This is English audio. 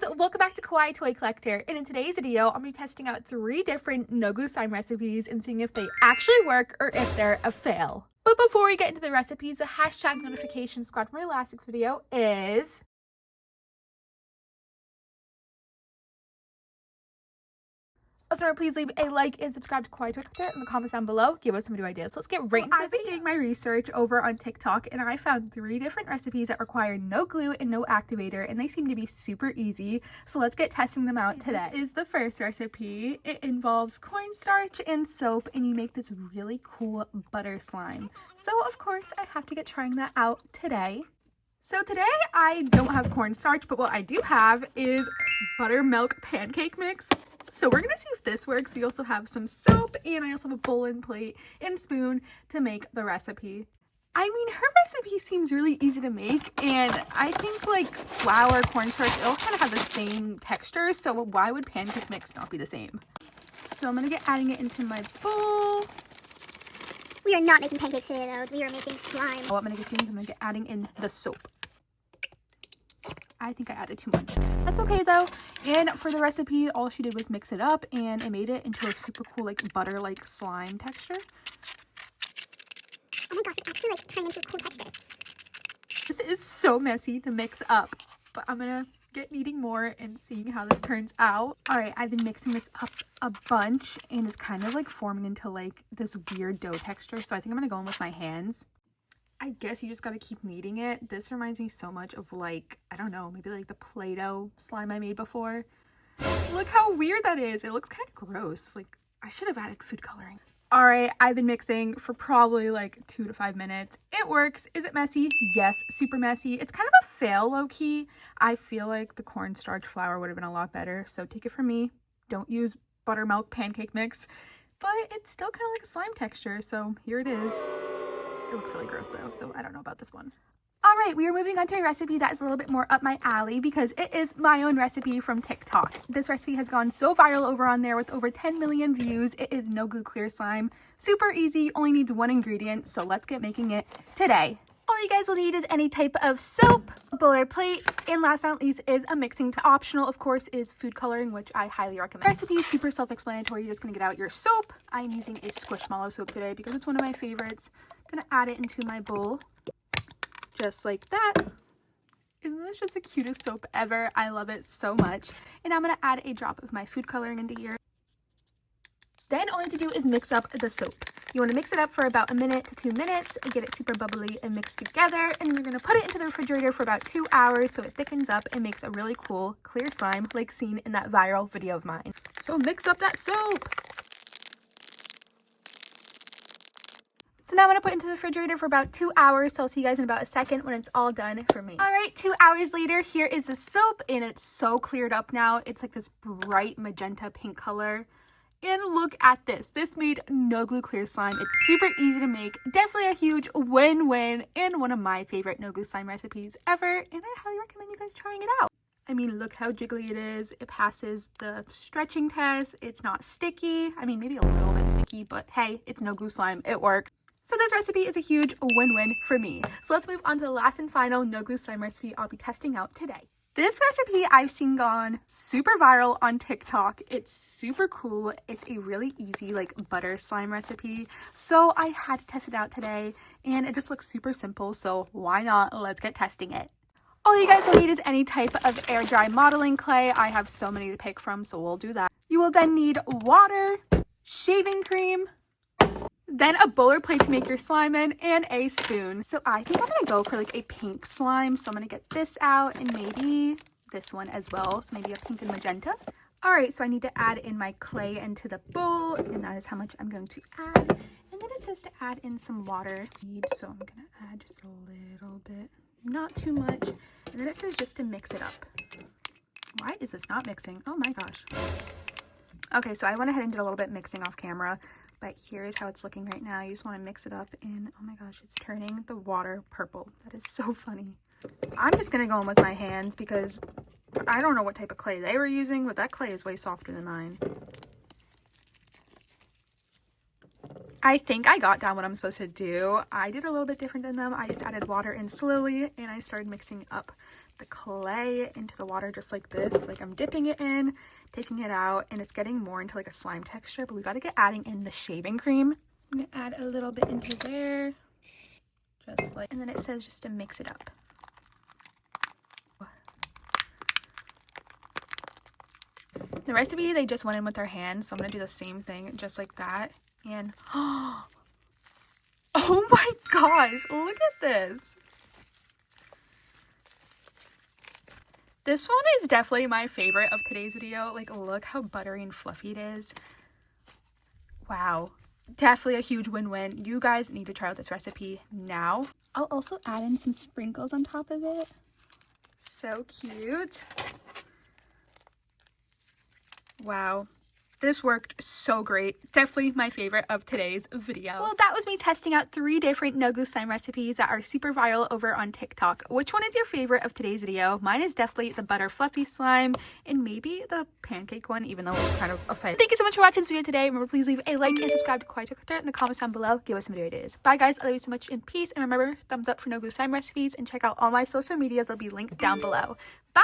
guys, welcome back to Kawaii Toy Collector, and in today's video I'm going to be testing out 3 different no glue slime recipes and seeing if they actually work or if they're a fail. But before we get into the recipes, the hashtag notification squad from my last week's video is... Also, please leave a like and subscribe to Kawaii Toy Collector in the comments down below. Give us some new ideas. So let's get right into it. I've been doing my research over on TikTok and I found 3 different recipes that require no glue and no activator, and they seem to be super easy. So let's get testing them out today. This is the first recipe. It involves cornstarch and soap, and you make this really cool butter slime. So of course I have to get trying that out today. So today I don't have cornstarch, but what I do have is buttermilk pancake mix. So we're gonna see if this works. We also have some soap, and I also have a bowl and plate and spoon to make the recipe. I mean, her recipe seems really easy to make, and I think like flour, cornstarch, it'll kind of have the same texture, so why would pancake mix not be the same? So I'm gonna get adding it into my bowl. We are not making pancakes today though, we are making slime. What I'm gonna get doing is I'm gonna get adding in the soap. I think I added too much. That's okay though. And for the recipe, all she did was mix it up and it made it into a super cool like butter-like slime texture. Oh my gosh, it's actually like turning into a cool texture. This is so messy to mix up, but I'm gonna get kneading more and seeing how this turns out. All right, I've been mixing this up a bunch and it's kind of like forming into like this weird dough texture. So I think I'm gonna go in with my hands. I guess you just gotta keep kneading it. This reminds me so much of like, I don't know, maybe like the Play-Doh slime I made before. Look how weird that is. It looks kind of gross. Like, I should have added food coloring. All right, I've been mixing for probably like 2 to 5 minutes. It works. Is it messy? Yes, super messy. It's kind of a fail, low-key. I feel like the cornstarch flour would have been a lot better. So take it from me. Don't use buttermilk pancake mix. But it's still kind of like a slime texture. So here it is. It looks really gross though, so I don't know about this one. All right, we are moving on to a recipe that is a little bit more up my alley because it is my own recipe from TikTok. This recipe has gone so viral over on there with over 10 million views. It is no glue clear slime. Super easy, only needs 1 ingredient, so let's get making it today. All you guys will need is any type of soap, a bowl or plate, and last but not least is a mixing. Optional, of course, is food coloring, which I highly recommend. The recipe is super self-explanatory. You're just gonna get out your soap. I'm using a Squishmallow soap today because it's one of my favorites. I'm gonna add it into my bowl, just like that. Isn't this just the cutest soap ever? I love it so much. And I'm gonna add a drop of my food coloring into here. Then all you have to do is mix up the soap. You want to mix it up for about 1 to 2 minutes, get it super bubbly and mixed together, and you're going to put it into the refrigerator for about 2 hours so it thickens up and makes a really cool clear slime like seen in that viral video of mine. So mix up that soap! So now I'm going to put it into the refrigerator for about 2 hours, so I'll see you guys in about a second when it's all done for me. All right, 2 hours later, here is the soap, and it's so cleared up now. It's like this bright magenta pink color. And look at this. This made no glue clear slime. It's super easy to make. Definitely a huge win-win and one of my favorite no glue slime recipes ever. And I highly recommend you guys trying it out. I mean, look how jiggly it is. It passes the stretching test. It's not sticky. I mean, maybe a little bit sticky, but hey, it's no glue slime. It works. So this recipe is a huge win-win for me. So let's move on to the last and final no glue slime recipe I'll be testing out today. This recipe I've seen gone super viral on TikTok. It's super cool. It's a really easy like butter slime recipe. So I had to test it out today and it just looks super simple. So why not? Let's get testing it. All you guys will need is any type of air dry modeling clay. I have so many to pick from, so we'll do that. You will then need water, shaving cream, then a bowl or plate to make your slime in, and a spoon. So I think I'm gonna go for like a pink slime. So I'm gonna get this out and maybe this one as well. So maybe a pink and magenta. All right, so I need to add in my clay into the bowl, and that is how much I'm going to add. And then it says to add in some water. So I'm gonna add just a little bit, not too much. And then it says just to mix it up. Why is this not mixing? Oh my gosh. Okay, so I went ahead and did a little bit mixing off camera. But here's how it's looking right now. You just want to mix it up and oh my gosh, it's turning the water purple. That is so funny. I'm just going to go in with my hands because I don't know what type of clay they were using, but that clay is way softer than mine. I think I got down what I'm supposed to do. I did a little bit different than them. I just added water in slowly and I started mixing up the clay into the water just like this. Like I'm dipping it in, taking it out, and it's getting more into like a slime texture, but we got to get adding in the shaving cream. I'm going to add a little bit into there, just like, and then it says just to mix it up. The recipe, they just went in with their hands, so I'm going to do the same thing just like that. And oh my gosh, look at this. This one is definitely my favorite of today's video. Like, look how buttery and fluffy it is. Wow. Definitely a huge win-win. You guys need to try out this recipe now. I'll also add in some sprinkles on top of it. So cute. Wow. This worked so great. Definitely my favorite of today's video. Well, that was me testing out 3 different no glue slime recipes that are super viral over on TikTok. Which one is your favorite of today's video? Mine is definitely the butter fluffy slime and maybe the pancake one, even though it's kind of a fit. Thank you so much for watching this video today. Remember, please leave a like and subscribe to KawaiiToyCollector in the comments down below. Give us some video ideas. Bye guys. I love you so much in peace. And remember, thumbs up for no glue slime recipes and check out all my social medias. They'll be linked down below. Bye.